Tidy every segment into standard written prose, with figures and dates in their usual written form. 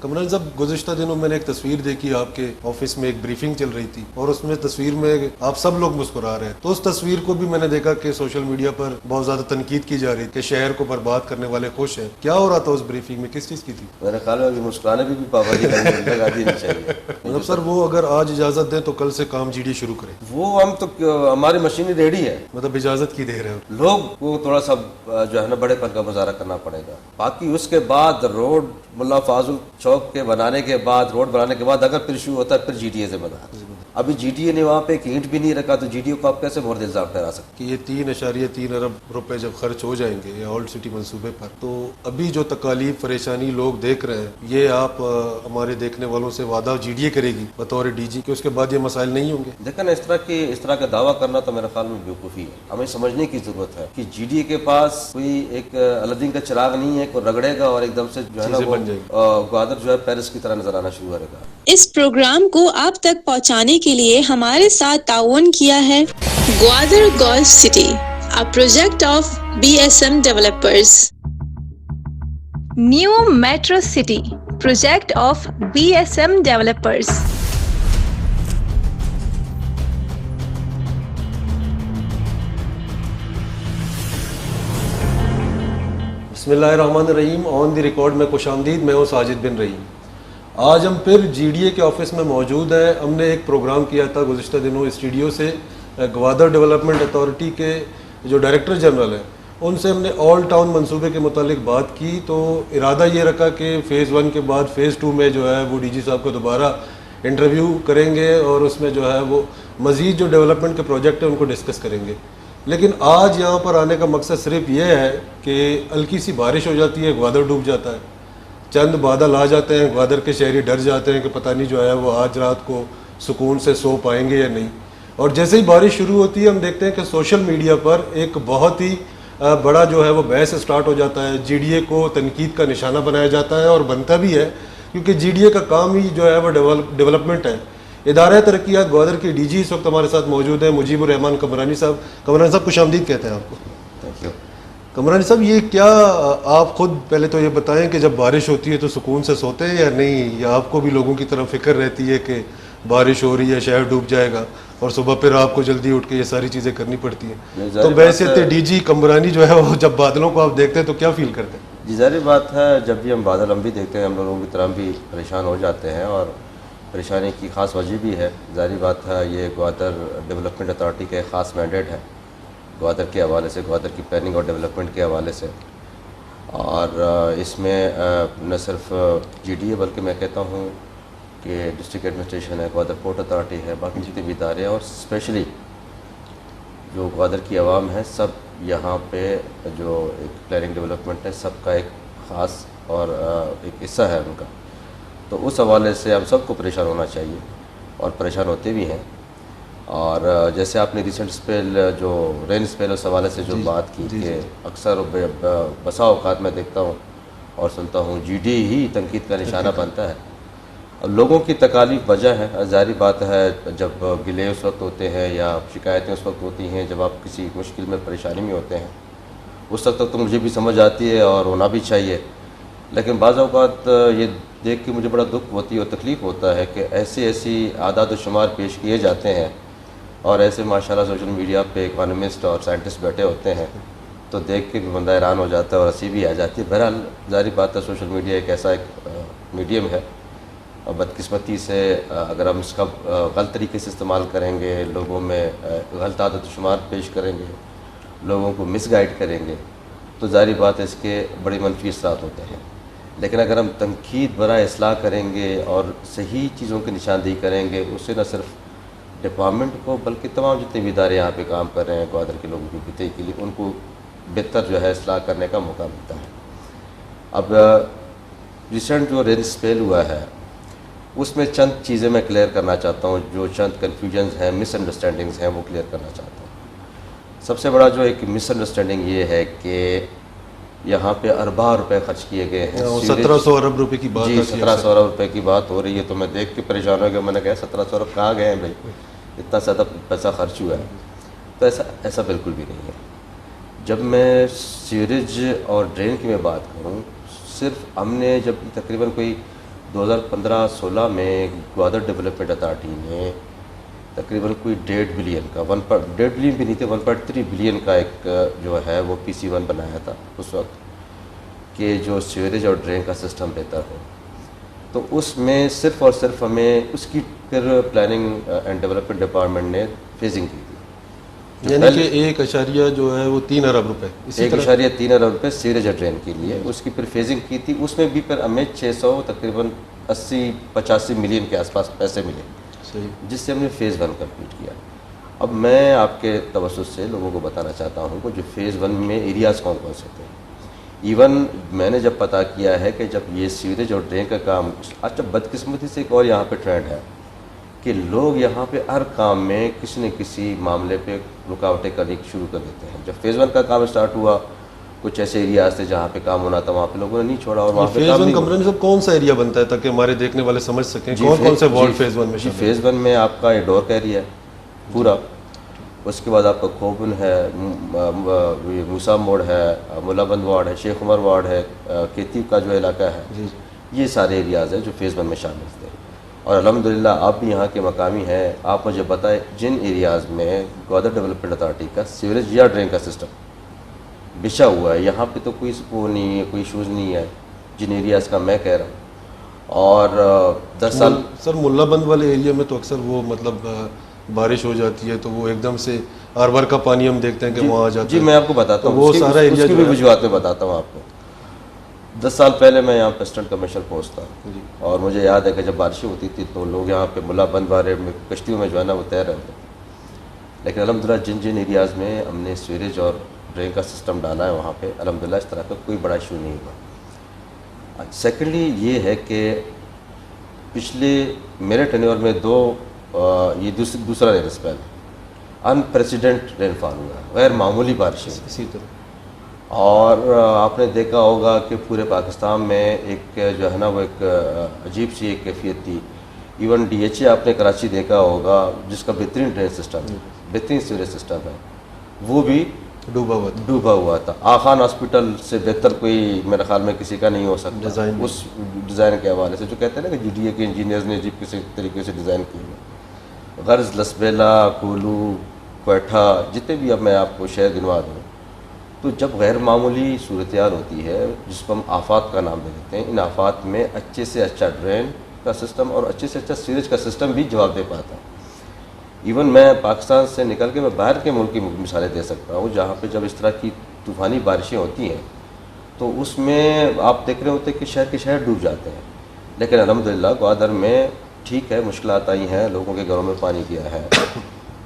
کمران صاحب گزشتہ دنوں میں نے ایک تصویر دیکھی آپ کے آفس میں، ایک بریفنگ چل رہی تھی اور اس میں تصویر میں آپ سب لوگ مسکرا رہے ہیں، تو اس تصویر کو بھی میں نے دیکھا کہ سوشل میڈیا پر بہت زیادہ تنقید کی جا رہی کہ شہر کو برباد کرنے والے خوش ہیں. کیا ہو رہا تھا اس بریفنگ میں، کس چیز کی تھی؟ میرے خیال میں ابھی مسکرانے بھی پابندی لگا دینی چاہیے. مطلب سر وہ اگر آج اجازت دیں تو کل سے کام جی ڈی شروع کریں؟ وہ ہم تو ہماری مشینری ریڈی ہے، مطلب اجازت کی دے رہے ہو؟ لوگ کو تھوڑا سا جو ہے نا بڑے پن کا مظاہرہ کرنا پڑے گا. باقی اس کے بعد روڈ ملا فاضل چوک کے بنانے کے بعد، روڈ بنانے کے بعد اگر پھر ایشو ہوتا ہے پھر جی ڈی اے سے بنا. ابھی جی ڈی اے نے وہاں پہ ایک اینٹ بھی نہیں رکھا تو جی ڈی اے کو آپ کیسے مورد الزام ٹھہرا سکتے؟ کہ یہ 3.3 ارب روپے جب خرچ ہو جائیں گے یہ اولڈ سٹی منصوبے پر، تو ابھی جو تکالیف پریشانی لوگ دیکھ رہے ہیں، یہ آپ ہمارے دیکھنے والوں سے وعدہ جی ڈی اے کرے گی بطور ڈی جی کہ اس کے بعد یہ مسائل نہیں ہوں گے؟ دیکھیں نا، اس طرح کا دعویٰ کرنا تو میرے خیال میں بیوقوفی ہے. ہمیں سمجھنے کی ضرورت ہے کہ جی ڈی اے کے پاس کوئی ایک الدین کا چراغ نہیں ہے، کوئی رگڑے گا اور ایک دم سے جو ہے نا وہ گوادر جو ہے پیرس کی طرح نظر آنا شروع کرے گا. اس پروگرام کو آپ تک پہنچانے کے لیے ہمارے ساتھ تعاون کیا ہے Gwadar golf city, a project of BSM developers. New Metro City, project of BSM developers. بسم اللہ الرحمن الرحیم. آن دی ریکارڈ میں خوش آمدید. میں ہوں ساجد بن رحیم. آج ہم پھر جی ڈی اے کے آفس میں موجود ہیں. ہم نے ایک پروگرام کیا تھا گزشتہ دنوں اسٹوڈیو سے. گوادر ڈیولپمنٹ اتھارٹی کے جو ڈائریکٹر جنرل ہیں ان سے ہم نے آل ٹاؤن منصوبے کے متعلق بات کی، تو ارادہ یہ رکھا کہ فیز 1 کے بعد فیز 2 میں جو ہے وہ ڈی جی صاحب کو دوبارہ انٹرویو کریں گے اور اس میں جو ہے وہ مزید جو ڈیولپمنٹ کے پروجیکٹ ہیں ان کو ڈسکس کریں گے. لیکن آج یہاں پر آنے کا مقصد صرف یہ ہے کہ ہلکی سی بارش ہو جاتی ہے، گوادر ڈوب جاتا ہے، چند بادل آ جاتے ہیں، گوادر کے شہری ڈر جاتے ہیں کہ پتہ نہیں جو ہے وہ آج رات کو سکون سے سو پائیں گے یا نہیں. اور جیسے ہی بارش شروع ہوتی ہے ہم دیکھتے ہیں کہ سوشل میڈیا پر ایک بہت ہی بڑا جو ہے وہ بحث سٹارٹ ہو جاتا ہے. جی ڈی اے کو تنقید کا نشانہ بنایا جاتا ہے اور بنتا بھی ہے، کیونکہ جی ڈی اے کا کام ہی جو ہے وہ ڈیولپمنٹ ہے. ادارہ ترقیات گوادر کے ڈی جی اس وقت ہمارے ساتھ موجود ہیں مجیب الرحمان کمرانی صاحب. کمرانی صاحب خوش آمدید کہتے ہیں آپ کو. Thank you. کمرانی صاحب یہ کیا آپ خود پہلے تو یہ بتائیں کہ جب بارش ہوتی ہے تو سکون سے سوتے ہیں یا نہیں، یا آپ کو بھی لوگوں کی طرف فکر رہتی ہے کہ بارش ہو رہی ہے شہر ڈوب جائے گا اور صبح پھر آپ کو جلدی اٹھ کے یہ ساری چیزیں کرنی پڑتی ہیں؟ تو بحیثیت ڈی جی کمرانی جو ہے وہ جب بادلوں کو آپ دیکھتے ہیں تو کیا فیل کرتے ہیں؟ جی ظاہر بات ہے، جب بھی ہم بادل ہم بھی دیکھتے ہیں ہم لوگوں کی طرح بھی پریشان ہو جاتے ہیں، اور پریشانی کی خاص وجہ بھی ہے. ظاہری بات ہے یہ گوادر ڈیولپمنٹ اتھارٹی کا ایک خاص مینڈیٹ ہے گوادر کے حوالے سے، گوادر کی پلاننگ اور ڈیولپمنٹ کے حوالے سے. اور اس میں نہ صرف جی ڈی اے بلکہ میں کہتا ہوں کہ ڈسٹرکٹ ایڈمنسٹریشن ہے، گوادر پورٹ اتھارٹی ہے، باقی جتنے بھی ادارے ہیں، اور اسپیشلی جو گوادر کی عوام ہے، سب یہاں پہ جو ایک پلاننگ ڈیولپمنٹ ہے سب کا ایک خاص اور ایک حصہ ہے ان کا. تو اس حوالے سے ہم سب کو پریشان ہونا چاہیے اور پریشان ہوتے بھی ہیں. اور جیسے آپ نے ریسنٹ اسپیل جو رین اسپیل اس حوالے سے جو بات کی کہ اکثر بسا اوقات میں دیکھتا ہوں اور سنتا ہوں جی ڈی ہی تنقید کا نشانہ بنتا ہے. لوگوں کی تکالیف وجہ ہے، ظاہری بات ہے جب گلے اس وقت ہوتے ہیں یا شکایتیں اس وقت ہوتی ہیں جب آپ کسی مشکل میں پریشانی میں ہوتے ہیں، اس وقت تک تو مجھے بھی سمجھ آتی ہے اور ہونا بھی چاہیے. لیکن بعض اوقات یہ دیکھ کے مجھے بڑا دکھ ہوتی ہے اور تکلیف ہوتا ہے کہ ایسی اعداد و شمار پیش کیے جاتے ہیں اور ایسے ماشاءاللہ سوشل میڈیا پہ اکانومسٹ اور سائنٹسٹ بیٹھے ہوتے ہیں، تو دیکھ کے بھی بندہ حیران ہو جاتا ہے اور ہنسی بھی آ جاتی ہے. بہرحال ظاہری بات ہے سوشل میڈیا ایک ایسا ایک میڈیم ہے، اور بدقسمتی سے اگر ہم اس کا غلط طریقے سے استعمال کریں گے، لوگوں میں غلط عادت و شمار پیش کریں گے، لوگوں کو مس گائیڈ کریں گے، تو ظاہری بات ہے اس کے بڑے منفی اثرات ہوتے ہیں. لیکن اگر ہم تنقید برائے اصلاح کریں گے اور صحیح چیزوں کی نشاندہی کریں گے، اس سے نہ صرف ڈپارٹمنٹ کو بلکہ تمام جتنے بھی ادارے یہاں پہ کام کر رہے ہیں گوادر کے لوگوں کی بہتری کے لیے، ان کو بہتر جو ہے اصلاح کرنے کا موقع ملتا ہے. اب ریسنٹ جو رین اسپیل ہوا ہے اس میں چند چیزیں میں کلیئر کرنا چاہتا ہوں، جو چند کنفیوژنز ہیں، مس انڈرسٹینڈنگز ہیں، وہ کلیئر کرنا چاہتا ہوں. سب سے بڑا جو ایک مس انڈرسٹینڈنگ یہ ہے کہ یہاں پہ ارباں روپے خرچ کیے گئے ہیں. 1700 ارب روپے کی بات. جی 1700 ارب روپے کی بات ہو رہی ہے. تو میں دیکھ کے پریشان ہو گیا، میں نے کہا 1700 ارب کہاں گئے ہیں بھائی، اتنا زیادہ پیسہ خرچ ہوا ہے. تو ایسا بالکل بھی نہیں ہے. جب میں سیوریج اور ڈرین کی میں بات کروں، صرف ہم نے جب تقریباً کوئی 2015-16 میں گوادر ڈیولپمنٹ اتھارٹی نے تقریباً کوئی 1.5 بلین کا 1.5 بلین بھی نہیں تھے 1.3 بلین کا ایک جو ہے وہ PC1 بنایا تھا اس وقت کہ جو سیوریج اور ڈرین کا سسٹم بہتر ہو. تو اس میں صرف اور صرف ہمیں اس کی پھر پلاننگ اینڈ ڈیولپمنٹ ڈپارٹمنٹ نے فیزنگ کی تھی. یعنی کہ 1 جو ہے وہ 3 ارب روپے 1.3 ارب روپے سیوریج اور ڈرین کے لیے اس کی پھر فیزنگ کی تھی. اس میں بھی پھر ہمیں 600 تقریباً 80-85 ملین کے آس پاس پیسے ملے جس سے ہم نے فیز 1 کمپلیٹ کیا. اب میں آپ کے توسط سے لوگوں کو بتانا چاہتا ہوں کہ جو فیز 1 میں ایریاز کون کون سے تھے. ایون میں نے جب پتہ کیا ہے کہ جب یہ سیوریج اور ڈرین کا کام اچھا بدقسمتی سے ایک اور یہاں پہ ٹرینڈ ہے کہ لوگ یہاں پہ ہر کام میں کسی نہ کسی معاملے پہ رکاوٹیں کرنی شروع کر دیتے ہیں. جب فیز 1 کا کام اسٹارٹ ہوا کچھ ایسے ایریاز تھے جہاں پہ کام ہونا تھا وہاں پہ لوگوں نے نہیں چھوڑا اور وہاں پہ فیز 1 کمپنی صاحب کون سا ایریا بنتا ہے تاکہ ہمارے دیکھنے والے سمجھ سکیں کون کون سے وارڈ فیز 1 میں شامل ہیں؟ فیز 1 میں آپ کا یہ ڈور کا ایریا ہے پورا. اس کے بعد آپ کا کھوبن ہے, موسیٰ موڑ ہے, ملا بند وارڈ ہے, شیخ عمر وارڈ ہے, کیتی کا جو علاقہ ہے, یہ سارے ایریاز ہیں جو فیز 1 میں شامل تھے. اور الحمدللہ آپ بھی یہاں کے مقامی ہیں, آپ مجھے بتائیں جن ایریاز میں گوادر ڈیولپمنٹ اتھارٹی کا سیوریج یا ڈرین کا سسٹم بچھا ہوا ہے یہاں پہ تو کوئی وہ نہیں ہے, کوئی ایشوز نہیں ہے جن ایریاز کا میں کہہ رہا ہوں. اور 10 سال سر ملا بند والے ایریا میں تو اکثر وہ مطلب بارش ہو جاتی ہے تو وہ ایک دم سے ہاربر کا پانی ہم دیکھتے ہیں کہ وہاں آ جاتا ہے. جی میں آپ کو بتاتا ہوں وہ سارا ایریا اس کی بھی وجوہات میں بتاتا ہوں آپ کو. 10 سال پہلے میں یہاں پہ اسسٹنٹ کمشنر پوسٹ تھا اور مجھے یاد ہے کہ جب بارشیں ہوتی تھی تو لوگ یہاں پہ ملا بند والے میں کشتیوں میں جو ہے نا وہ تیر رہے تھے. لیکن الحمدللہ جن جن ایریاز میں ہم نے سیوریج اور ڈرین کا سسٹم ڈالا ہے وہاں پہ الحمدللہ اس طرح کا کوئی بڑا ایشو نہیں ہوا. سیکنڈلی یہ ہے کہ پچھلے میرے ٹینیور میں یہ دوسرا ریل اسپیل انپریسیڈنٹ رین فال ہوا ہے, غیر معمولی بارشیں اسی طرح. اور آپ نے دیکھا ہوگا کہ پورے پاکستان میں ایک جو ہے نا وہ ایک عجیب سی ایک کیفیت تھی. ایون DHA آپ نے کراچی دیکھا ہوگا جس کا بہترین ڈرین سسٹم ہے, بہترین سیوریج سسٹم ہے, وہ بھی ڈوبا ہوا تھا. آخان ہاسپٹل سے بہتر کوئی میرے خیال میں کسی کا نہیں ہو سکتا اس ڈیزائن کے حوالے سے, جو کہتے ہیں نا کہ GDA کے انجینئرز نے عجیب کسی طریقے سے ڈیزائن کی ہے. غرض لسبیلا, کولو, کوئٹہ, جتنے بھی اب میں آپ کو شہر گنوا دوں, تو جب غیر معمولی صورتحال ہوتی ہے جس کو ہم آفات کا نام دے دیتے ہیں, ان آفات میں اچھے سے اچھا ڈرین کا سسٹم اور اچھے سے اچھا سیوریج کا سسٹم بھی جواب دے پاتا ہے. ایون میں پاکستان سے نکل کے میں باہر کے ملک کی مثالیں دے سکتا ہوں جہاں پہ جب اس طرح کی طوفانی بارشیں ہوتی ہیں تو اس میں آپ دیکھ رہے ہوتے ہیں کہ شہر کے شہر ڈوب جاتے ہیں. لیکن الحمدللہ گوادر میں ٹھیک ہے, مشکلات آئی ہیں, لوگوں کے گھروں میں پانی گیا ہے,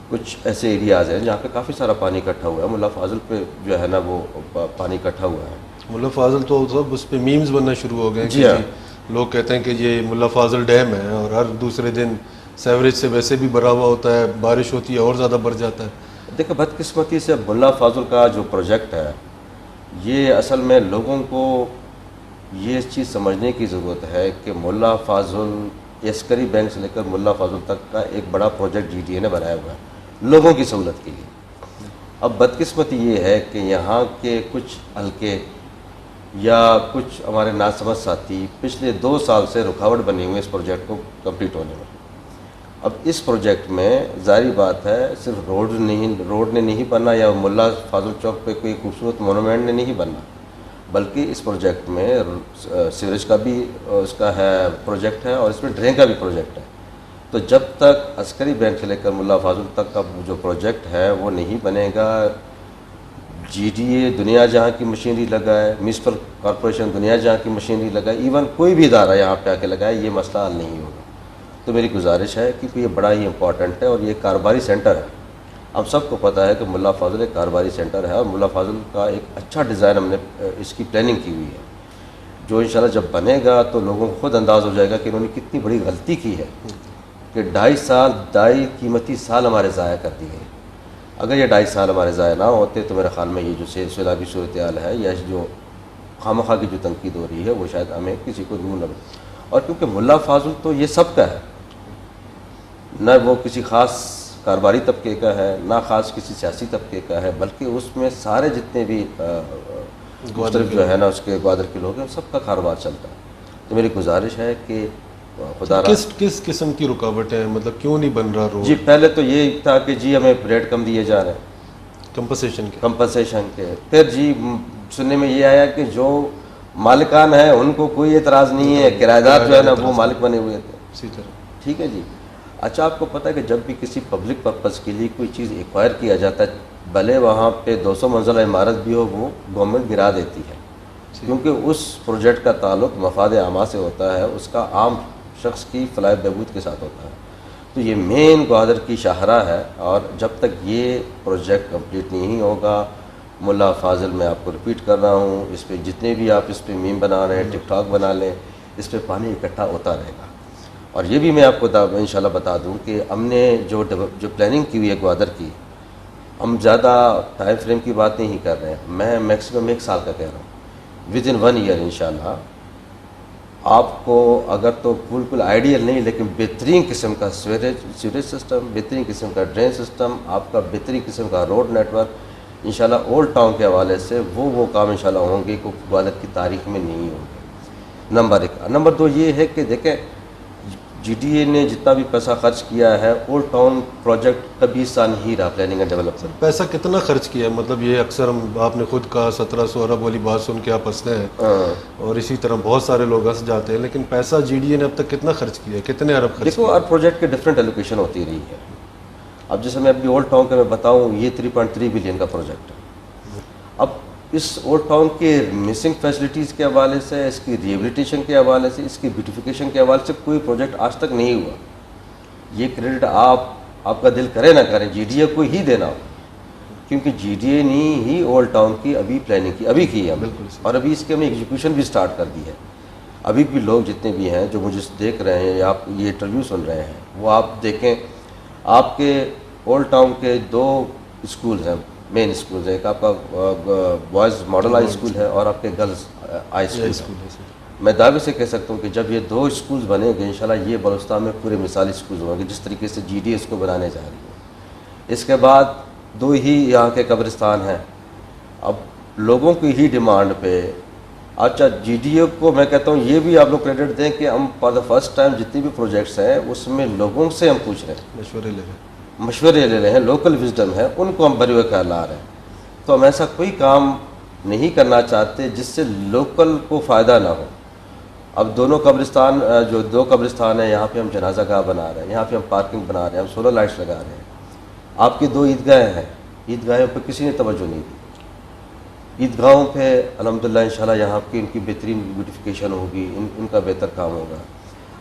کچھ ایسے ایریاز ہیں جہاں پہ کافی سارا پانی اکٹھا ہوا ہے. ملا فاضل پہ جو ہے نا وہ پانی اکٹھا ہوا ہے. ملا فاضل تو سب اس پہ میمز بننا شروع ہو گئے ہیں. جی ہاں, لوگ کہتے ہیں کہ یہ ملا فاضل ڈیم ہے اور ہر دوسرے دن سیوریج سے ویسے بھی بھرا ہوا ہوتا ہے, بارش ہوتی ہے اور زیادہ بڑھ جاتا ہے. دیکھیں بدقسمتی سے ملا فاضل کا جو پروجیکٹ ہے یہ اصل میں لوگوں کو یہ چیز سمجھنے کی ضرورت ہے کہ ملا فاضل عسکری بینک سے لے کر ملا فاضل تک کا ایک بڑا پروجیکٹ GDA نے بنایا ہوا ہے لوگوں کی سہولت کے لیے. اب بدقسمتی یہ ہے کہ یہاں کے کچھ حلقے یا کچھ ہمارے ناسمجھ ساتھی پچھلے 2 سال سے رکاوٹ بنے ہوئے اس پروجیکٹ کو کمپلیٹ ہونے میں. اب اس پروجیکٹ میں ظاہری بات ہے صرف روڈ نے نہیں بننا یا ملا فاضل چوک پہ کوئی خوبصورت مونومنٹ نے نہیں بننا, بلکہ اس پروجیکٹ میں سیوریج کا بھی اس کا ہے پروجیکٹ ہے اور اس میں ڈرین کا بھی پروجیکٹ ہے. تو جب تک عسکری بینک سے لے کر ملا فاضل تک کا جو پروجیکٹ ہے وہ نہیں بنے گا, GDA دنیا جہاں کی مشینری لگائے, میونسپل کارپوریشن دنیا جہاں کی مشینری لگائے, ایون کوئی بھی ادارہ یہاں پہ آ کے لگائے, یہ مسئلہ حل نہیں ہوگا. تو میری گزارش ہے کیونکہ یہ بڑا ہی امپورٹنٹ ہے اور یہ کاروباری سینٹر ہے. ہم سب کو پتہ ہے کہ ملا فاضل ایک کاروباری سینٹر ہے اور ملا فاضل کا ایک اچھا ڈیزائن ہم نے اس کی پلاننگ کی ہوئی ہے جو انشاءاللہ جب بنے گا تو لوگوں کو خود انداز ہو جائے گا کہ انہوں نے کتنی بڑی غلطی کی ہے کہ 2.5 قیمتی سال ہمارے ضائع کر دیے گئے. اگر یہ 2.5 سال ہمارے ضائع نہ ہوتے تو میرے خیال میں یہ جو سیلابی صورتحال ہے یا جو خامخواہ کی جو تنقید ہو رہی ہے وہ شاید ہمیں کسی کو دور نہ ہو. اور کیونکہ ملا فاضل تو یہ سب کا ہے, نہ وہ کسی خاص کاروباری طبقے کا ہے نہ خاص کسی سیاسی طبقے کا ہے, بلکہ اس میں سارے جتنے بھی مختلف جو ہے نا اس کے گوادر کے لوگ ہیں سب کا کاروبار چلتا ہے. تو میری گزارش ہے کہ خدا کس قسم کی رکاوٹیں ہیں، مطلب کیوں نہیں بن رہا روڈ؟ جی پہلے تو یہ تھا کہ جی ہمیں ریٹ کم دیے جا رہے ہیں کمپنسیشن کے، پھر جی سننے میں یہ آیا کہ جو مالکان ہیں ان کو کوئی اعتراض نہیں ہے، کرایہ دار جو ہے نا وہ مالک بنے ہوئے تھے، اسی طرح ٹھیک ہے جی۔ اچھا آپ کو پتہ ہے کہ جب بھی کسی پبلک پرپز کے لیے کوئی چیز ایکوائر کیا جاتا ہے، بھلے وہاں پہ 200 منزلہ عمارت بھی ہو، وہ گورنمنٹ گرا دیتی ہے، کیونکہ اس پروجیکٹ کا تعلق مفاد عامہ سے ہوتا ہے، اس کا عام شخص کی فلاح بہبود کے ساتھ ہوتا ہے۔ تو یہ مین گوادر کی شاہراہ ہے، اور جب تک یہ پروجیکٹ کمپلیٹ نہیں ہوگا، ملا فاضل میں آپ کو ریپیٹ کر رہا ہوں، اس پہ جتنے بھی آپ اس پہ میم بنا رہے ہیں، ٹک ٹاک بنا لیں، اس پہ پانی اکٹھا ہوتا رہے گا۔ اور یہ بھی میں آپ کو انشاءاللہ بتا دوں کہ ہم نے جو پلاننگ کی ہوئی ہے گوادر کی، ہم زیادہ ٹائم فریم کی بات نہیں کر رہے ہیں، میں میکسیمم 1 سال کا کہہ رہا ہوں، ود ان 1 ایئر انشاءاللہ آپ کو اگر تو بالکل آئیڈیل نہیں لیکن بہترین قسم کا سیوریج سسٹم، بہترین قسم کا ڈرین سسٹم، آپ کا بہترین قسم کا روڈ نیٹ ورک انشاءاللہ اولڈ ٹاؤن کے حوالے سے وہ کام انشاءاللہ ہوں گے کہ گوادر کی تاریخ میں نہیں ہوں گے۔ نمبر 1۔ نمبر 2 یہ ہے کہ دیکھیں جی ڈی اے نے جتنا بھی پیسہ خرچ کیا ہے، اولڈ ٹاؤن پروجیکٹ کبھی سا نہیں رہا پلاننگ اینڈ ڈیولپمنٹ۔ پیسہ کتنا خرچ کیا ہے؟ مطلب یہ اکثر آپ نے خود کہا 1700 ارب والی بات سن کے آپ ہنستے ہیں، اور اسی طرح بہت سارے لوگ ہنس جاتے ہیں، لیکن پیسہ جی ڈی اے نے اب تک کتنا خرچ کیا ہے؟ کتنے ارب خرچ دیکھو ہر پروجیکٹ کے ڈفرینٹ ایلوکیشن ہوتی رہی ہے۔ اب جیسے میں ابھی اولڈ ٹاؤن کا میں بتاؤں، یہ 3.3 بلین کا پروجیکٹ ہے۔ اب اس اولڈ ٹاؤن کے مسنگ فیسلٹیز کے حوالے سے، اس کی ریہیبلیٹیشن کے حوالے سے، اس کی بیوٹیفیکیشن کے حوالے سے کوئی پروجیکٹ آج تک نہیں ہوا۔ یہ کریڈٹ آپ کا دل کرے نہ کریں، جی ڈی اے کو ہی دینا ہو، کیونکہ جی ڈی اے نے ہی اولڈ ٹاؤن کی ابھی پلاننگ کی، ابھی کی ہے، اور ابھی اس کے ہمیں ایگزیکیوشن بھی سٹارٹ کر دی ہے۔ ابھی بھی لوگ جتنے بھی ہیں جو مجھے دیکھ رہے ہیں یا آپ یہ انٹرویو سن رہے ہیں، وہ آپ دیکھیں، آپ کے اولڈ ٹاؤن کے 2 اسکولز ہیں، مین اسکولز ہیں، ایک آپ کا بوائز ماڈل ہائی اسکول ہے اور آپ کے گرلز ہائی اسکول ہے۔ میں دعوے سے کہہ سکتا ہوں کہ جب یہ 2 اسکولز بنیں گے انشاءاللہ یہ بلوچستان میں پورے مثالی اسکولز ہوں گے، جس طریقے سے جی ڈی اس کو بنانے جا رہی ہے۔ اس کے بعد 2 ہی یہاں کے قبرستان ہیں۔ اب لوگوں کی ہی ڈیمانڈ پہ، اچھا جی ڈی اے کو میں کہتا ہوں یہ بھی آپ لوگ کریڈٹ دیں کہ ہم فار دا فرسٹ ٹائم جتنی بھی پروجیکٹس ہیں اس میں لوگوں سے ہم پوچھ رہے ہیں، مشورے لے رہے ہیں، لوکل وزڈم ہے ان کو ہم بروئے خیال لا رہے ہیں۔ تو ہم ایسا کوئی کام نہیں کرنا چاہتے جس سے لوکل کو فائدہ نہ ہو۔ اب دونوں قبرستان، جو 2 قبرستان ہیں، یہاں پہ ہم جنازہ گاہ بنا رہے ہیں، یہاں پہ ہم پارکنگ بنا رہے ہیں، ہم سولر لائٹس لگا رہے ہیں۔ آپ کی 2 عیدگاہیں ہیں، عیدگاہوں پہ کسی نے توجہ نہیں دی۔ عیدگاہوں پہ الحمدللہ انشاءاللہ یہاں کی ان کی بہترین بیوٹیفیکیشن ہوگی، ان کا بہتر کام ہوگا۔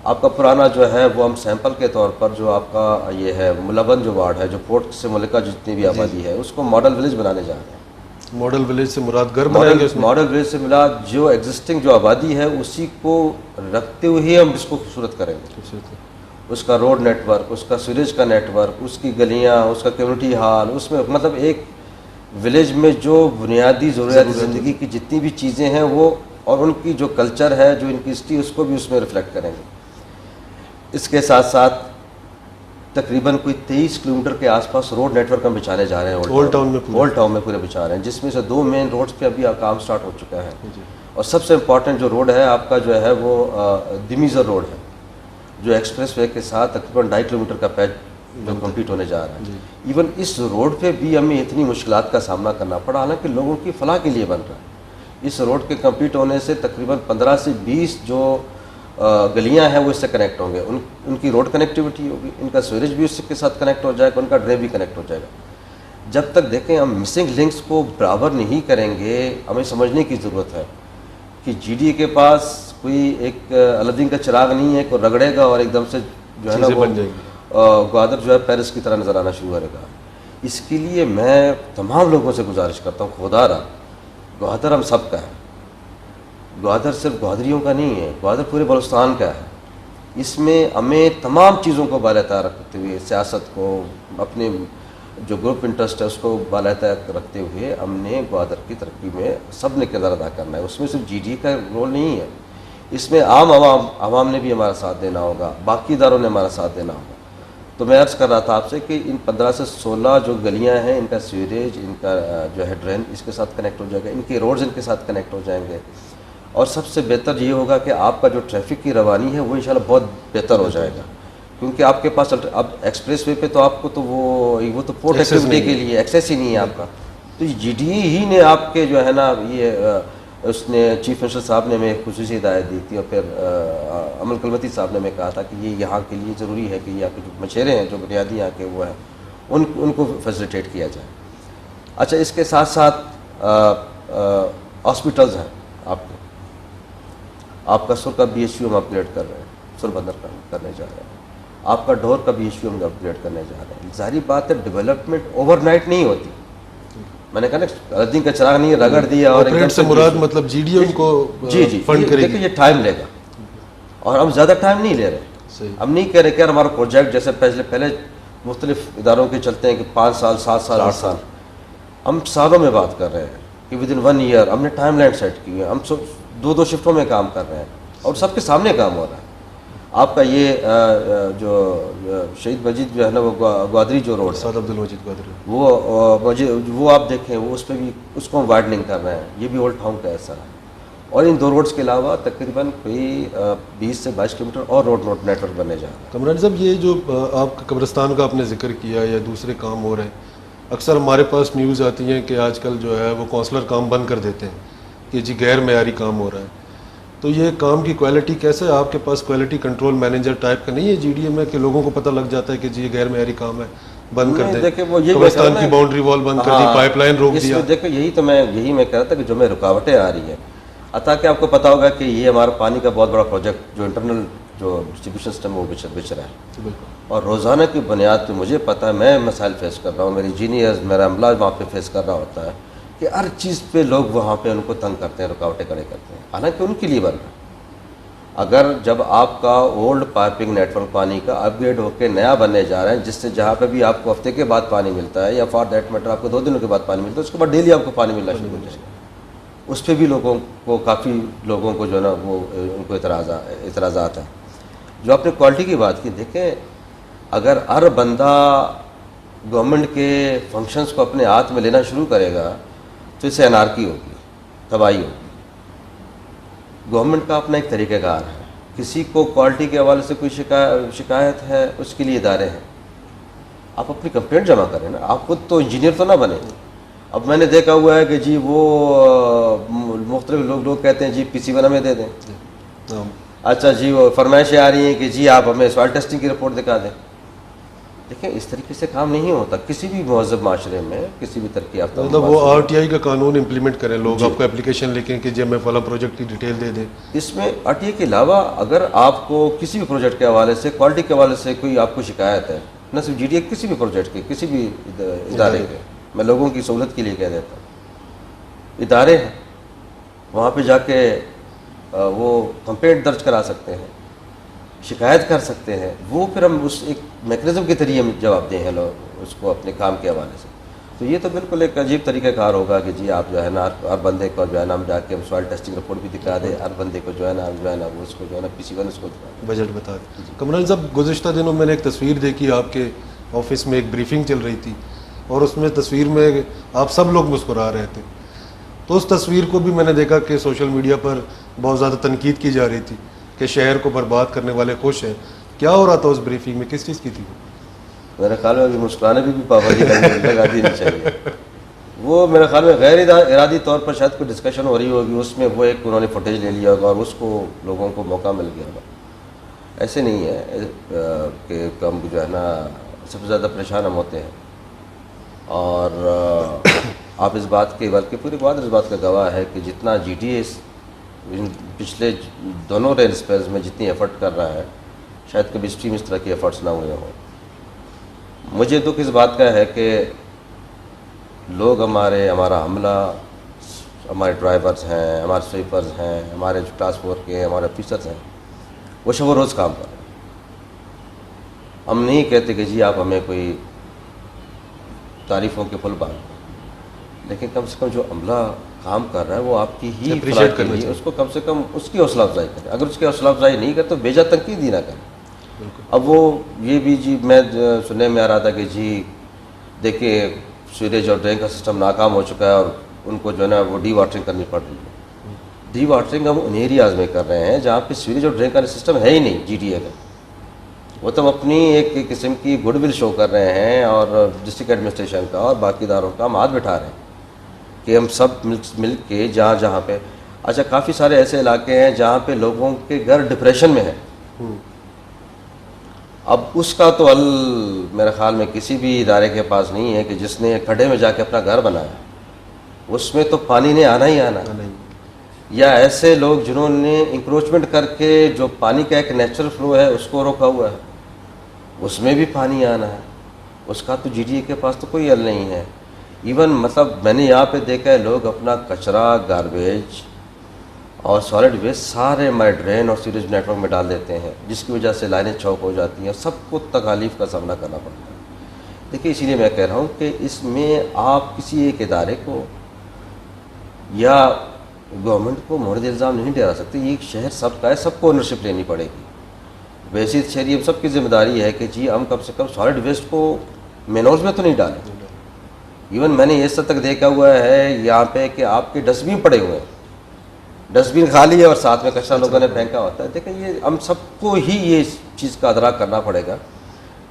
آپ کا پرانا جو ہے وہ ہم سیمپل کے طور پر جو آپ کا یہ ہے ملابند جو وارڈ ہے، جو پورٹ سے ملکہ جتنی بھی آبادی ہے، اس کو ماڈل ولیج بنانے جا رہے ہیں۔ ماڈل ولیج سے مراد گھر بنائیں گے؟ ماڈل ولیج سے مراد جو ایگزسٹنگ جو آبادی ہے اسی کو رکھتے ہوئے ہم اس کو خوبصورت کریں گے۔ اس کا روڈ نیٹ ورک، اس کا سوریج کا نیٹ ورک، اس کی گلیاں، اس کا کمیونٹی ہال، اس میں مطلب ایک ولیج میں جو بنیادی ضروریات زندگی کی جتنی بھی چیزیں ہیں وہ، اور ان کی جو کلچر ہے، جو ان کی ہسٹری، اس کو بھی اس میں ریفلیکٹ کریں گے۔ اس کے ساتھ ساتھ تقریباً کوئی 23 کلومیٹر کے آس پاس روڈ نیٹ ورک ہم بچانے جا رہے ہیں اولڈ ٹاؤن میں پورے بچا رہے ہیں، جس میں سے 2 مین روڈز پہ ابھی کام سٹارٹ ہو چکا ہے۔ اور سب سے امپورٹنٹ جو روڈ ہے آپ کا جو ہے وہ دمیزر روڈ ہے، جو ایکسپریس وے کے ساتھ تقریباً 2.5 کلومیٹر کا پیچ جو کمپلیٹ ہونے جا رہا ہے۔ ایون اس روڈ پہ بھی ہمیں اتنی مشکلات کا سامنا کرنا پڑا، حالانکہ لوگوں کی فلاح کے لیے بن رہا ہے۔ اس روڈ کے کمپلیٹ ہونے سے تقریباً 15 سے 20 جو گلیاں ہیں وہ اس سے کنیکٹ ہوں گے، ان کی روڈ کنیکٹیوٹی ہوگی، ان کا سویریج بھی اس کے ساتھ کنیکٹ ہو جائے گا، ان کا ڈرین بھی کنیکٹ ہو جائے گا۔ جب تک دیکھیں ہم مسنگ لنکس کو برابر نہیں کریں گے، ہمیں سمجھنے کی ضرورت ہے کہ جی ڈی اے کے پاس کوئی ایک الدین کا چراغ نہیں ہے کہ رگڑے گا اور ایک دم سے جو ہے نا وہ گوادر جو ہے پیرس کی طرح نظر آنا شروع کرے گا۔ اس کے لیے میں تمام لوگوں سے گزارش کرتا ہوں، خدا را گوادر ہم سب کا ہے، گوادر صرف گوادریوں کا نہیں ہے، گوادر پورے بلوچستان کا ہے۔ اس میں ہمیں تمام چیزوں کو بالاتر رکھتے ہوئے، سیاست کو، اپنے جو گروپ انٹرسٹ ہے اس کو بالاتر رکھتے ہوئے ہم نے گوادر کی ترقی میں سب نے کردار ادا کرنا ہے۔ اس میں صرف جی ڈی کا رول نہیں ہے، اس میں عوام نے بھی ہمارا ساتھ دینا ہوگا، باقی اداروں نے ہمارا ساتھ دینا ہوگا۔ تو میں عرض کر رہا تھا آپ سے کہ ان 15 سے 16 جو گلیاں ہیں، ان کا سیوریج، ان کا جو ہے ڈرین اس کے ساتھ کنیکٹ ہو جائے گا، ان کے روڈز ان کے ساتھ کنیکٹ ہو جائیں گے، اور سب سے بہتر یہ ہوگا کہ آپ کا جو ٹریفک کی روانی ہے وہ انشاءاللہ بہت بہتر ہو جائے گا، کیونکہ آپ کے پاس اب ایکسپریس وے پہ تو آپ کو تو وہ تو پورٹ ایکٹیویٹی کے لیے ایکسیس ہی نہیں ہے آپ کا. تو جی ڈی ہی نے آپ کے جو ہے نا یہ اس نے چیف منسٹر صاحب نے ہمیں خصوصی ہدایت دی تھی، اور پھر امل کلمتی صاحب نے ہمیں کہا تھا کہ یہ یہاں کے لیے ضروری ہے کہ یہ آپ کے جو مشیرے ہیں جو بنیادی یہاں کے وہ ہیں ان کو فیسیلیٹیٹ کیا جائے. اچھا اس کے ساتھ ساتھ ہاسپٹلز ہیں آپ کا سر کا بی ایچ یو ہم اپ گریڈ کر رہے ہیں، سر بندر کرنے جا رہے ہیں، آپ کا ڈھور کا بی ایچ یو ہم اپ گریڈ کرنے جا رہے ہیں. ظاہری بات ہے ڈیولپمنٹ اوور نائٹ نہیں ہوتی. میں نے کہا نا الدین کا چراغ نہیں رگڑ دیا اور آپریٹ سے مراد مطلب جی ڈی اے ان کو جی فنڈ کرے گی. دیکھیں یہ ٹائم لے گا اور ہم زیادہ ٹائم نہیں لے رہے. ہم نہیں کہہ رہے کہ ہمارا پروجیکٹ جیسے پہلے مختلف اداروں کے چلتے ہیں کہ 5 سال 7 سال 8 سال، ہم سالوں میں بات کر رہے ہیں کہ ود ان 1 ایئر ہم نے ٹائم لائن سیٹ کی ہے. ہم 2 شفٹوں میں کام کر رہے ہیں اور سب کے سامنے کام ہو رہا ہے. آپ کا یہ جو شہید مجید جو ہے نا وہ گوادری جو روڈ سعد عبد المجید گوادری وہ آپ دیکھیں وہ اس پہ بھی اس کو ہم وائڈننگ کر رہے ہیں. یہ بھی اولڈ ٹاؤن کا ایسا ہے. اور ان 2 روڈز کے علاوہ تقریباً کوئی 20 سے 22 کلومیٹر اور روڈ نیٹ ورک بننے جا رہا ہے. کمران صاحب یہ جو آپ قبرستان کا آپ نے ذکر کیا یا دوسرے کام ہو رہے ہیں، اکثر ہمارے پاس نیوز آتی ہیں کہ آج کل جو ہے وہ کونسلر کام بند کر دیتے ہیں کہ جی غیر معیاری کام ہو رہا ہے. تو یہ کام کی کوالٹی کیسے ہے؟ آپ کے پاس کوالٹی کنٹرول مینیجر ٹائپ کا نہیں ہے جی ڈی اے میں کہ لوگوں کو پتہ لگ جاتا ہے کہ جی یہ غیر معیاری کام ہے بند کر دیں، قبرستان کی باؤنڈری وال بند کر دی، پائپ لائن روک دیا؟ دیکھو یہی میں کہہ رہا تھا کہ جو میں رکاوٹیں آ رہی ہیں، عطا کہ آپ کو پتا ہوگا کہ یہ ہمارا پانی کا بہت بڑا پروجیکٹ جو انٹرنل جو ڈسٹریبیوشن سسٹم وہ بچ رہا ہے. اور روزانہ کی بنیاد پہ مجھے پتا ہے میں مسائل فیس کر رہا ہوں، میری انجینئرز میرا عملہ وہاں پہ فیس کر رہا ہوتا ہے کہ ہر چیز پہ لوگ وہاں پہ ان کو تنگ کرتے ہیں، رکاوٹیں کھڑے کرتے ہیں، حالانکہ ان کے لیے بن رہا ہے. اگر جب آپ کا اولڈ پائپنگ نیٹ ورک پانی کا اپ گریڈ ہو کے نیا بننے جا رہا ہے، جس سے جہاں پہ بھی آپ کو ہفتے کے بعد پانی ملتا ہے یا فار دیٹ میٹر آپ کو 2 دنوں کے بعد پانی ملتا ہے، اس کے بعد ڈیلی آپ کو پانی ملنا شروع ہو جائے گا. اس پہ بھی لوگوں کو کافی لوگوں کو جو ہے نا وہ ان کو اعتراضات ہیں. جو آپ نے کوالٹی کی بات کی، دیکھیں اگر ہر بندہ گورنمنٹ کے فنکشنز کو اپنے ہاتھ میں لینا شروع کرے گا تو اس سے انارکی ہوگی، تباہی ہوگی. گورنمنٹ کا اپنا ایک طریقہ کار ہے. کسی کو کوالٹی کے حوالے سے کوئی شکایت ہے، اس کے لیے ادارے ہیں. آپ اپنی کمپلینٹ جمع کریں نا، آپ خود تو انجینئر تو نہ بنے. اب میں نے دیکھا ہوا ہے کہ جی وہ مختلف لوگ کہتے ہیں جی PC1 ہمیں دے دیں. اچھا جی وہ فرمائشیں آ رہی ہیں کہ جی آپ ہمیں سوائل ٹیسٹنگ کی رپورٹ دکھا دیں. دیکھیں اس طریقے سے کام نہیں ہوتا کسی بھی مہذب معاشرے میں، کسی بھی ترقی یافتہ مطلب وہ RTI کا قانون امپلیمنٹ کریں، لوگ آپ کو اپلیکیشن لکھیں کہ جی ہمیں فلاں پروجیکٹ کی ڈیٹیل دے دیں. اس میں RTI کے علاوہ اگر آپ کو کسی بھی پروجیکٹ کے حوالے سے کوالٹی کے حوالے سے کوئی آپ کو شکایت ہے، نہ صرف GDA کسی بھی پروجیکٹ کے، کسی بھی ادارے کے، میں لوگوں کی سہولت کے لیے کہہ دیتا ہوں، ادارے ہیں وہاں پہ جا کے وہ کمپلینٹ درج کرا سکتے ہیں، شکایت کر سکتے ہیں. وہ پھر ہم اس ایک میکنزم کے ذریعے ہم جواب دیں ہیں لوگ اس کو اپنے کام کے حوالے سے. تو یہ تو بالکل ایک عجیب طریقہ کار ہوگا کہ جی آپ جو ہے نا ہر بندے کو جو ہے نا ہم جا کے ہم سوائل ٹیسٹنگ رپورٹ بھی دکھا دیں، ہر بندے کو جو ہے نا وہ اس کو جو ہے نا PC1 اس کو بجٹ بتا دیں. کمران صاحب گزشتہ دنوں میں نے ایک تصویر دیکھی، آپ کے آفس میں ایک بریفنگ چل رہی تھی اور اس میں تصویر میں آپ سب لوگ مسکرا رہے تھے. تو اس تصویر کو بھی میں نے دیکھا کہ سوشل میڈیا پر بہت زیادہ تنقید کی جا رہی تھی کہ شہر کو برباد کرنے والے خوش ہیں. کیا ہو رہا تھا اس بریفنگ میں، کس چیز کی تھی؟ میرے خیال میں ابھی مسکرانے بھی پابندی لگا دینی چاہیے. وہ میرے خیال میں غیر ارادی طور پر شاید کوئی ڈسکشن ہو رہی ہوگی، اس میں وہ ایک انہوں نے فوٹیج لے لیا ہوگا اور اس کو لوگوں کو موقع مل گیا ہوگا. ایسے نہیں ہے کہ ہم جو ہے نا سب سے زیادہ پریشان ہم ہوتے ہیں. اور آپ اس بات کے بلکہ پوری بات اس بات کا گواہ ہے کہ جتنا GDA پچھلے دونوں رین اسپیلز میں جتنی ایفرٹ کر رہا ہے، شاید کبھی اسٹریم اس طرح کے ایفرٹس نہ ہوئے ہوں. مجھے دکھ اس بات کا ہے کہ لوگ ہمارا عملہ، ہمارے ڈرائیورز ہیں، ہمارے سویپرز ہیں، ہمارے جو ٹرانسپورٹ کے ہمارے آفیسرز ہیں، وہ شب و روز کام کر رہے ہیں. ہم نہیں کہتے کہ جی آپ ہمیں کوئی تعریفوں کے پھول باندھ، لیکن کم سے کم جو عملہ کام کر رہا ہے وہ آپ کی ہی اپریشیٹ کرنا چاہیے، اس کو کم سے کم اس کی حوصلہ افزائی کریں. اگر اس کی حوصلہ افزائی نہیں کرے تو بیجا تنقید ہی نہ کریں. اب وہ یہ بھی جی میں سننے میں آ رہا تھا کہ جی دیکھیں سویریج اور ڈرین کا سسٹم ناکام ہو چکا ہے اور ان کو جو ہے نا وہ ڈی واٹرنگ کرنی پڑ رہی ہے. ڈی واٹرنگ ہم ان ایریاز میں کر رہے ہیں جہاں پہ سیوریج اور ڈرین کا سسٹم ہے ہی نہیں جی ڈی اے کا. وہ تو ہم اپنی ایک قسم کی گڈ ول شو کر رہے ہیں اور ڈسٹرکٹ ایڈمنسٹریشن کا اور باقی اداروں کا ہم ہاتھ بٹھا رہے ہیں کہ ہم سب مل کے جہاں پہ اچھا کافی سارے ایسے علاقے ہیں جہاں پہ لوگوں کے گھر ڈپریشن میں ہیں. اب اس کا تو حل میرے خیال میں کسی بھی ادارے کے پاس نہیں ہے کہ جس نے کھڈے میں جا کے اپنا گھر بنایا, اس میں تو پانی نے آنا ہی آنا, یا ایسے لوگ جنہوں نے انکروچمنٹ کر کے جو پانی کا ایک نیچرل فلو ہے اس کو روکا ہوا ہے, اس میں بھی پانی آنا ہے. اس کا تو جی ڈی اے کے پاس تو کوئی حل نہیں ہے. ایون مطلب میں نے یہاں پہ دیکھا ہے لوگ اپنا کچرا, گاربیج اور سالڈ ویسٹ سارے ہمارے ڈرین اور سیوریج نیٹ ورک میں ڈال دیتے ہیں, جس کی وجہ سے لائنیں چوک ہو جاتی ہیں, سب کو تکالیف کا سامنا کرنا پڑتا ہے. دیکھیے اسی لیے میں کہہ رہا ہوں کہ اس میں آپ کسی ایک ادارے کو یا گورنمنٹ کو مورد الزام نہیں ٹھہرا سکتے. یہ ایک شہر سب کا ہے, سب کو اونرشپ لینی پڑے گی. ویسی شہری ہم سب کی ذمہ داری ہے کہ جی ہم کم سے کم سالڈ ویسٹ کو مینوز میں تو نہیں ڈالیں. ایون میں نے یہ سب تک دیکھا ہوا ہے یہاں پہ کہ آپ کے ڈسٹ بین پڑے ہوئے ہیں, ڈسٹ بین خالی ہے اور ساتھ میں کچرا لوگوں نے پھینکا ہوتا ہے. دیکھیں یہ ہم سب کو ہی یہ چیز کا ادراک کرنا پڑے گا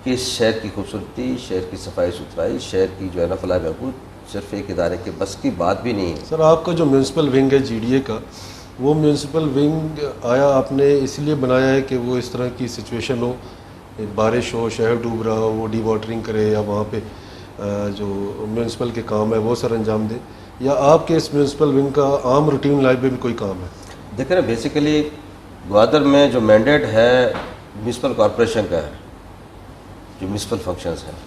کہ اس شہر کی خوبصورتی, شہر کی صفائی ستھرائی, شہر کی جو ہے نا فلاح بہبود صرف ایک ادارے کے بس کی بات بھی نہیں ہے. سر آپ کا جو میونسپل ونگ ہے جی ڈی اے کا, وہ میونسپل ونگ آیا آپ نے اس لیے بنایا ہے کہ وہ اس طرح کی سچویشن ہو, بارش ہو, شہر ڈوب رہا ہو, وہ ڈی واٹرنگ کرے یا وہاں پہ جو میونسپل کے کام ہے وہ سر انجام دے, یا آپ کے اس میونسپل ونگ کا عام روٹین لائف میں بھی کوئی کام ہے؟ دیکھیں نا بیسیکلی گوادر میں جو مینڈیٹ ہے میونسپل کارپوریشن کا ہے, جو میونسپل فنکشنز ہیں.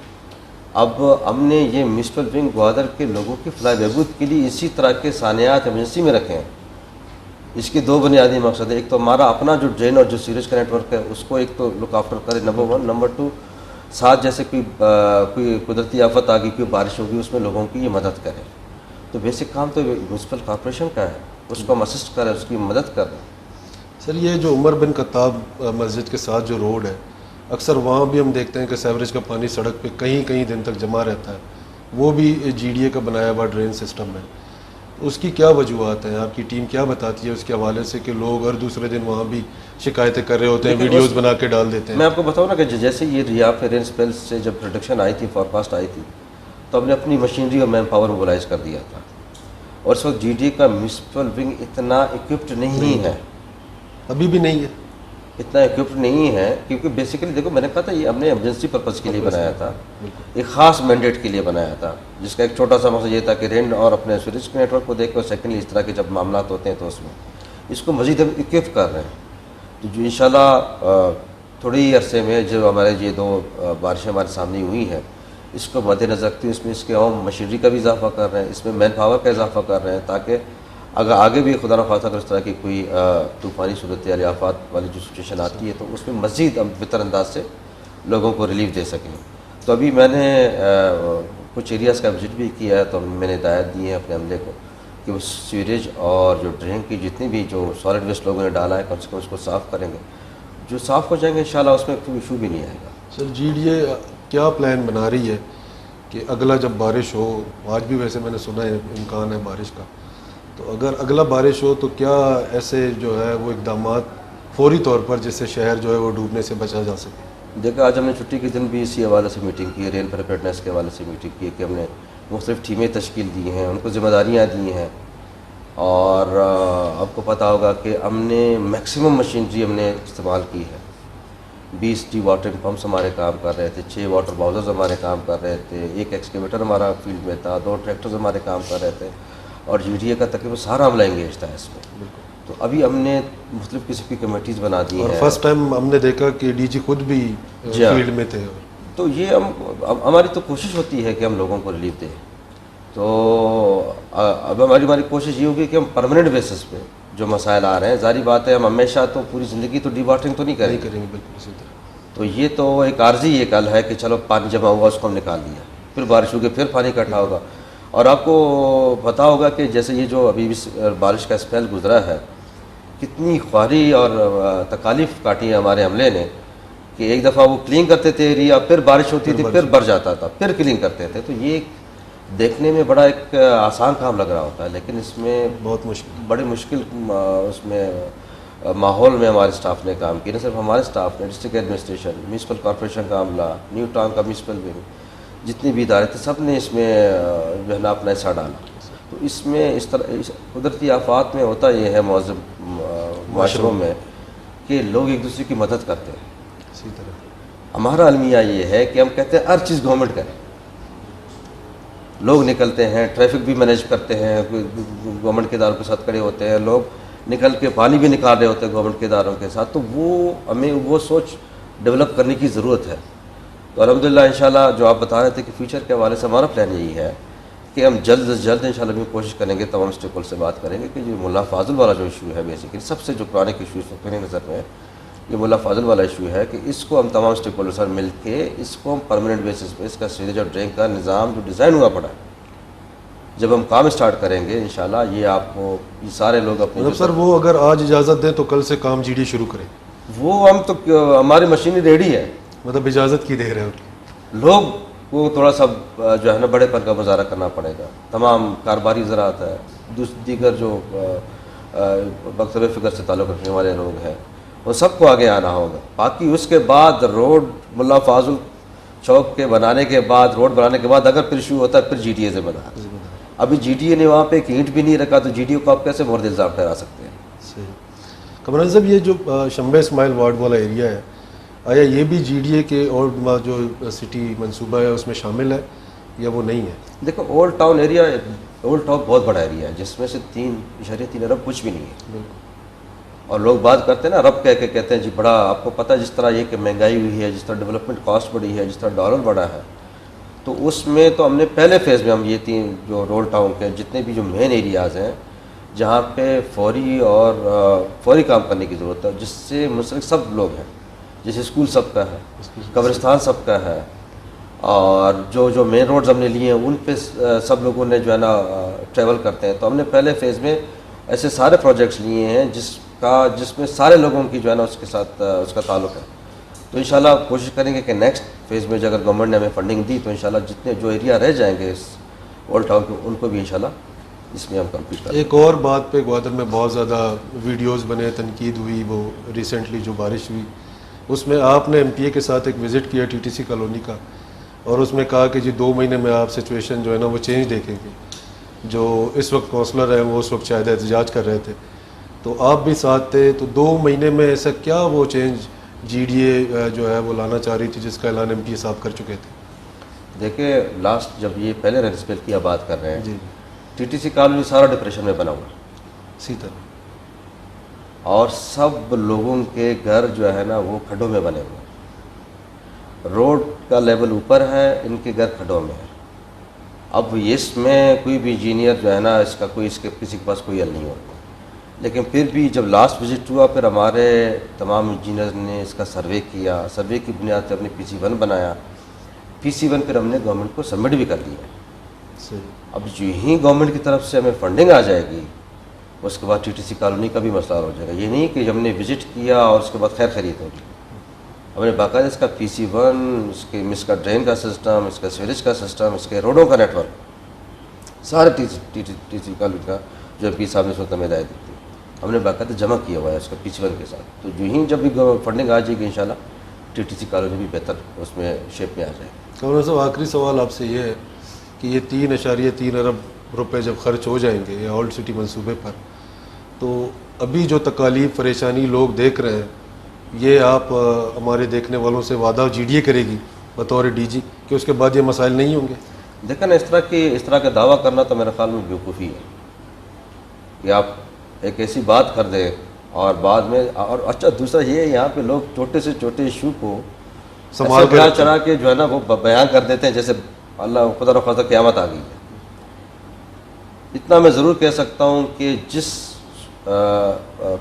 اب ہم نے یہ میونسپل ونگ گوادر کے لوگوں کی فلاح بہبود کے لیے اسی طرح کے سانحات ایمرجنسی میں رکھے ہیں. اس کے دو بنیادی مقصد ہیں. ایک تو ہمارا اپنا جو ڈرین اور جو سیوریج کا نیٹ ورک ہے اس کو ایک تو لک آفٹر کرے, نمبر 1. نمبر 2 ساتھ جیسے کوئی قدرتی آفت آ گئی, کوئی بارش ہوگی, اس میں لوگوں کی یہ مدد کرے. تو بیسک کام تو میونسپل کارپوریشن کا ہے, اس کو ہم اسسٹ کریں, اس کی مدد کریں. سر یہ جو عمر بن خطاب مسجد کے ساتھ جو روڈ ہے, اکثر وہاں بھی ہم دیکھتے ہیں کہ سیوریج کا پانی سڑک پہ کئی دن تک جمع رہتا ہے, وہ بھی جی ڈی اے کا بنایا ہوا ڈرین سسٹم ہے. اس کی کیا وجوہات ہیں, آپ کی ٹیم کیا بتاتی ہے اس کے حوالے سے کہ لوگ ہر دوسرے دن وہاں بھی شکایتیں کر رہے ہوتے ہیں, ویڈیوز بنا کے ڈال دیتے ہیں؟ میں آپ کو بتاؤں نا کہ جیسے یہ یہاں پہ رین اسپیل سے جب پروڈکشن آئی تھی, فورکاسٹ آئی تھی, تو ہم نے اپنی مشینری اور مین پاور موبلائز کر دیا تھا. اور اس وقت جی ڈی اے کا میونسپل ونگ اتنا اکوپڈ نہیں ہے, ابھی بھی نہیں ہے, اتنا اکوپڈ نہیں ہے, کیونکہ بیسیکلی دیکھو میں نے کہا تھا یہ ہم نے ایمرجنسی پرپز کے لیے بنایا تھا, ایک خاص مینڈیٹ کے لیے بنایا تھا, جس کا ایک چھوٹا سا مقصد یہ تھا کہ رین اور اپنے سیوریج کے نیٹ ورک کو دیکھ کر, سیکنڈلی اس طرح کے جب معاملات ہوتے ہیں تو اس میں اس کو مزید ہم اکوپ کر رہے ہیں. تو جو انشاءاللہ تھوڑے ہی عرصے میں جو ہمارے یہ 2 بارشیں ہمارے سامنے ہوئی ہیں, اس کو مد نظر رکھتے ہوئے اس میں اس کے عام مشینری کا بھی اضافہ کر رہے ہیں, اس میں مین پاور کا اضافہ کر رہے ہیں, تاکہ اگر آگے بھی خدا نخواستہ اگر اس طرح کی کوئی طوفانی صورتحال یا آفات والی جو سچویشن آتی ہے تو اس میں مزید ہم بہتر انداز سے لوگوں کو ریلیف دے سکیں. تو ابھی میں نے کچھ ایریاز کا وزٹ بھی کیا ہے, تو میں نے ہدایت دی ہے اپنے عملے کو کہ وہ سیوریج اور جو ڈرین کی جتنی بھی جو سالڈ ویسٹ لوگوں نے ڈالا ہے کم سے کم اس کو صاف کریں گے. جو صاف ہو جائیں گے انشاءاللہ اس میں کوئی ایشو بھی نہیں آئے گا. سر جی ڈی اے کیا پلان بنا رہی ہے کہ اگلا جب بارش ہو, آج بھی ویسے میں نے سنا ہے امکان ہے بارش کا, تو اگر اگلا بارش ہو تو کیا ایسے جو ہے وہ اقدامات فوری طور پر جس سے شہر جو ہے وہ ڈوبنے سے بچا جا سکے؟ دیکھا آج ہم نے چھٹی کے دن بھی اسی حوالے سے میٹنگ کی ہے, رین پریپیئرنیس کے حوالے سے میٹنگ کی ہے کہ ہم نے مختلف ٹیمیں تشکیل دی ہیں, ان کو ذمہ داریاں دی ہیں. اور آپ کو پتہ ہوگا کہ ہم نے میکسیمم مشینری ہم نے استعمال کی ہے. 20 ڈی واٹرنگ پمپس ہمارے کام کر رہے تھے, 6 واٹر باؤزرز ہمارے کام کر رہے تھے, 1 ایکسکیویٹر ہمارا فیلڈ میں تھا, 2 ٹریکٹرز ہمارے کام کر رہے تھے, اور جی ڈی اے کا تقریباً سارا عملہ انگیج تھا اس میں. تو ابھی ہم نے مختلف قسم کی کمیٹیز بنا دی ہیں, اور فرسٹ ٹائم ہم نے دیکھا کہ ڈی جی خود بھی فیلڈ میں تھے. تو یہ ہماری تو کوشش ہوتی ہے کہ ہم لوگوں کو ریلیف دیں. تو اب ہماری کوشش یہ ہوگی کہ ہم پرماننٹ بیسس پہ جو مسائل آ رہے ہیں, ظاہری بات ہے ہم ہمیشہ تو پوری زندگی تو ڈی واٹرنگ تو نہیں کریں گے, بالکل اسی طرح. تو یہ تو ایک عارضی ایک حل ہے کہ چلو پانی جمع ہوا اس کو ہم نکال دیا, پھر بارش ہوگی پھر پانی اکٹھا ہوگا. اور آپ کو پتہ ہوگا کہ جیسے یہ جو ابھی بارش کا اسپیل گزرا ہے, کتنی خواری اور تکالیف کاٹی ہے ہمارے عملے نے, کہ ایک دفعہ وہ کلین کرتے تھے ایریا, پھر بارش ہوتی تھی, پھر بھر جاتا تھا, پھر کلین کرتے تھے. تو یہ دیکھنے میں بڑا ایک آسان کام لگ رہا ہوتا ہے، لیکن اس میں بہت مشکل. بڑے مشکل اس میں ماحول میں ہمارے اسٹاف نے کام کیا. نہ صرف ہمارے اسٹاف نے، ڈسٹرکٹ ایڈمنسٹریشن، میونسپل کارپوریشن کا عملہ، نیو ٹاؤن کا میونسپل ونگ، جتنے بھی ادارے تھے سب نے اس میں جو ہے نا اپنا حصہ ڈالا. تو اس میں اس طرح قدرتی آفات میں ہوتا یہ ہے مہذب معاشروں میں کہ لوگ ایک دوسرے کی مدد کرتے ہیں. اسی طرح ہمارا المیہ یہ ہے کہ ہم کہتے ہیں ہر چیز گورنمنٹ کرے. لوگ نکلتے ہیں، ٹریفک بھی مینیج کرتے ہیں، گورنمنٹ کے اداروں کے ساتھ کھڑے ہوتے ہیں، لوگ نکل کے پانی بھی نکال رہے ہوتے ہیں گورنمنٹ کے اداروں کے ساتھ. تو وہ ہمیں وہ سوچ ڈیولپ کرنے کی ضرورت ہے. تو الحمدللہ انشاءاللہ جو آپ بتا رہے تھے کہ فیوچر کے حوالے سے ہمارا پلان یہی ہے کہ ہم جلد از جلد انشاءاللہ بھی کوشش کریں گے، تمام اسٹیک ہولڈر سے بات کریں گے کہ جو ملا فاضل والا جو ایشو ہے بیسیکلی سب سے جو پرانے ایشو اس وقت میری نظر میں یہ ملا فاضل والا ایشو ہے کہ اس کو ہم تمام اسٹیک ہولڈر سے مل کے اس کو ہم پرماننٹ بیسس پہ اس کا سیوریج اور ڈرین کا نظام جو ڈیزائن ہوا پڑا ہے جب ہم کام اسٹارٹ کریں گے انشاءاللہ یہ آپ کو یہ سارے لوگ اپنے مطلب سر وہ اگر آج اجازت دیں تو کل سے کام جی ڈی شروع کریں؟ وہ ہم تو ہماری مشینری ریڈی ہے. مطلب اجازت کی دے رہے ہیں. لوگ کو تھوڑا سا جو ہے نا بڑے پن کا مظاہرہ کرنا پڑے گا. تمام کاروباری زراعت ہے، دیگر جو مکتب فکر سے تعلق رکھنے والے لوگ ہیں وہ سب کو آگے آنا ہوگا. باقی اس کے بعد روڈ ملا فاضل چوک کے بنانے کے بعد، روڈ بنانے کے بعد اگر پھر ایشو ہوتا ہے پھر جی ڈی اے سے بنا. ابھی جی ڈی اے نے وہاں پہ ایک اینٹ بھی نہیں رکھا تو جی ڈی اے کو آپ کیسے مورد الزام ٹھہرا سکتے ہیں؟ صحیح. کمران صاحب یہ جو شمبے اسماعیل وارڈ والا ایریا ہے آیا یہ بھی جی ڈی اے کے اور جو سٹی منصوبہ ہے اس میں شامل ہے یا وہ نہیں ہے؟ دیکھو old town area, old town بہت بڑا ایریا ہے جس میں سے 3.3 ارب کچھ بھی نہیں ہے. بالکل. اور لوگ بات کرتے ہیں نا ارب کہہ کے کہتے ہیں جی بڑا. آپ کو پتہ ہے جس طرح یہ کہ مہنگائی ہوئی ہے، جس طرح ڈیولپمنٹ کاسٹ بڑھی ہے، جس طرح ڈالر بڑھا ہے، تو اس میں تو ہم نے پہلے فیز میں ہم یہ 3 جو رول ٹاؤن کے جتنے بھی جو مین ایریاز ہیں جہاں پہ فوری کام کرنے کی ضرورت ہے جس سے منسلک سب لوگ ہیں، جیسے اسکول سب کا ہے، قبرستان سب کا ہے، اور جو مین روڈز ہم نے لیے ہیں ان پہ سب لوگوں نے جو ہے نا ٹریول کرتے ہیں. تو ہم نے پہلے فیز میں ایسے سارے پروجیکٹس لیے ہیں جس میں سارے لوگوں کی جو ہے نا اس کے ساتھ اس کا تعلق ہے. تو انشاءاللہ کوشش کریں گے کہ نیکسٹ فیز میں اگر گورنمنٹ نے ہمیں فنڈنگ دی تو انشاءاللہ جتنے جو ایریا رہ جائیں گے اس اولڈ ٹاؤن کے ان کو بھی انشاءاللہ اس میں ہم کمپلیٹ کریں. ایک اور بات پہ گوادر میں بہت زیادہ ویڈیوز بنے، تنقید ہوئی، وہ ریسنٹلی جو بارش ہوئی اس میں آپ نے ایم پی اے کے ساتھ ایک وزٹ کیا ٹی ٹی سی کالونی کا، اور اس میں کہا کہ جی 2 مہینے میں آپ سچویشن جو ہے نا وہ چینج دیکھیں گے. جو اس وقت کونسلر ہیں وہ اس وقت شاید احتجاج کر رہے تھے تو آپ بھی ساتھ تھے. تو 2 مہینے میں ایسا کیا وہ چینج جی ڈی اے جو ہے وہ لانا چاہ رہی تھی جس کا اعلان ایم پی اے صاحب کر چکے تھے؟ دیکھیں لاسٹ جب یہ پہلے ریسپیل کی آپ بات کر رہے ہیں جی ٹی ٹی سی کالونی سارا ڈپریشن میں بنا ہوا ہے اسی طرح، اور سب لوگوں کے گھر جو ہے نا وہ کھڈوں میں بنے ہوئے ہیں. روڈ کا لیول اوپر ہے، ان کے گھر کھڈوں میں ہے. اب اس میں کوئی بھی انجینئر جو ہے نا اس کا کسی کے پاس کوئی حل نہیں ہوتا. لیکن پھر بھی جب لاسٹ وزٹ ہوا پھر ہمارے تمام انجینئر نے اس کا سروے کیا، سروے کی بنیاد پہ اپنے PC1 بنایا. PC1 پھر ہم نے گورنمنٹ کو سبمٹ بھی کر دیا. صحیح. اب جو ہی گورنمنٹ کی طرف سے ہمیں فنڈنگ آ جائے گی اس کے بعد ٹی ٹی سی کالونی کا بھی مسئلہ ہو جائے گا. یہ نہیں کہ ہم نے وزٹ کیا اور اس کے بعد خیر خرید ہوگی. ہم نے باقاعدہ اس کا PC1 اس کا ڈرین کا سسٹم، اس کا سیوریج کا سسٹم، اس کے روڈوں کا نیٹ ورک سارے ٹی سی کالونی کا جو پی صاحب نے اس وقت ہمیں ہدایت دی تھی ہم نے باقاعدہ جمع کیا ہوا ہے اس کا PC1 کے ساتھ. تو جو ہی جب بھی فنڈنگ آ جائے گی انشاءاللہ ٹی ٹی سی کالونی بھی بہتر اس میں شیپ میں آ جائے گی. کمران صاحب آخری سوال آپ سے یہ ہے کہ یہ 3.3 ارب روپے جب خرچ ہو جائیں گے یہ اولڈ سٹی منصوبے پر، تو ابھی جو تکالیف پریشانی لوگ دیکھ رہے ہیں یہ آپ ہمارے دیکھنے والوں سے وعدہ جی ڈی اے کرے گی بطور ڈی جی کہ اس کے بعد یہ مسائل نہیں ہوں گے؟ دیکھیں نا اس طرح کا دعویٰ کرنا تو میرے خیال میں بیوقوفی ہے کہ آپ ایک ایسی بات کر دیں اور بعد میں. اور اچھا دوسرا یہ ہے یہاں پہ لوگ چھوٹے سے چھوٹے ایشو کو سنبھال کے چڑھا کے جو ہے نا وہ بیان کر دیتے ہیں جیسے اللہ خدا رخواستہ قیامت آ گئی ہے. اتنا میں ضرور کہہ سکتا ہوں کہ جس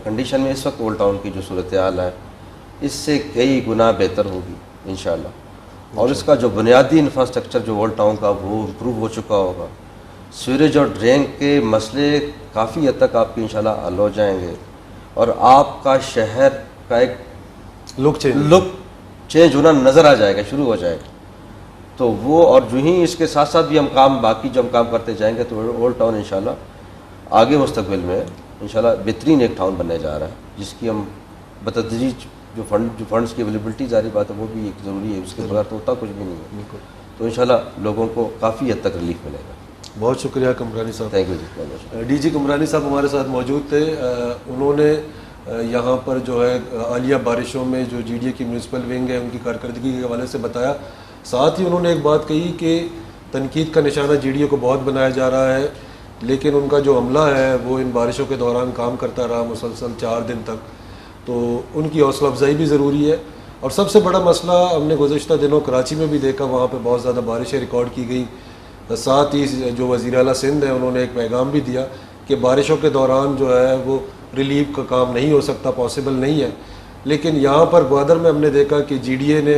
کنڈیشن میں اس وقت اولڈ ٹاؤن کی جو صورتحال ہے اس سے کئی گنا بہتر ہوگی انشاءاللہ. اور اس کا جو بنیادی انفراسٹرکچر جو اولڈ ٹاؤن کا وہ امپروو ہو چکا ہوگا. سیوریج اور ڈرین کے مسئلے کافی حد تک آپ کی انشاءاللہ حل ہو جائیں گے اور آپ کا شہر کا ایک لک چینج ہونا نظر آ جائے گا، شروع ہو جائے گا. تو وہ اور جو ہی اس کے ساتھ ساتھ بھی ہم کام باقی جو ہم کام کرتے جائیں گے تو اولڈ ٹاؤن انشاءاللہ آگے مستقبل میں انشاءاللہ بہترین ایک ٹاؤن بننے جا رہا ہے، جس کی ہم بتدریج جو فنڈز کی اویلیبلٹی ظاہری بات ہے وہ بھی ایک ضروری ہے، اس کے بغیر تو ہوتا کچھ بھی نہیں ہے، تو انشاءاللہ لوگوں کو کافی حد تک ریلیف ملے گا۔ بہت شکریہ کمرانی صاحب۔ تھینک یو جی، بہت بہت شکریہ۔ ڈی جی کمرانی صاحب ہمارے ساتھ موجود تھے، انہوں نے یہاں پر جو ہے حالیہ بارشوں میں جو جی ڈی اے کی میونسپل ونگ ہے ان کی کارکردگی کے حوالے سے بتایا، ساتھ ہی انہوں نے ایک بات کہی کہ تنقید کا نشانہ جی ڈی اے کو بہت بنایا جا رہا ہے، لیکن ان کا جو عملہ ہے وہ ان بارشوں کے دوران کام کرتا رہا مسلسل 4 دن تک، تو ان کی حوصلہ افزائی بھی ضروری ہے۔ اور سب سے بڑا مسئلہ ہم نے گزشتہ دنوں کراچی میں بھی دیکھا، وہاں پہ بہت زیادہ بارشیں ریکارڈ کی گئی، ساتھ ہی جو وزیر اعلیٰ سندھ ہیں انہوں نے ایک پیغام بھی دیا کہ بارشوں کے دوران جو ہے وہ ریلیف کا کام نہیں ہو سکتا، پاسبل نہیں ہے، لیکن یہاں پر گوادر میں ہم نے دیکھا کہ جی ڈی اے نے،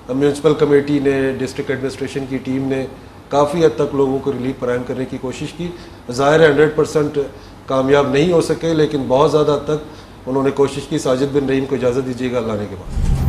میونسپل کمیٹی نے، ڈسٹرکٹ ایڈمنسٹریشن کی ٹیم نے کافی حد تک لوگوں کو ریلیف فراہم کرنے کی کوشش کی، ظاہر ہے 100% کامیاب نہیں ہو سکے، لیکن بہت زیادہ حد تک انہوں نے کوشش کی۔ ساجد بن رحیم کو اجازت دیجیے گا، اللہ نے کے بعد۔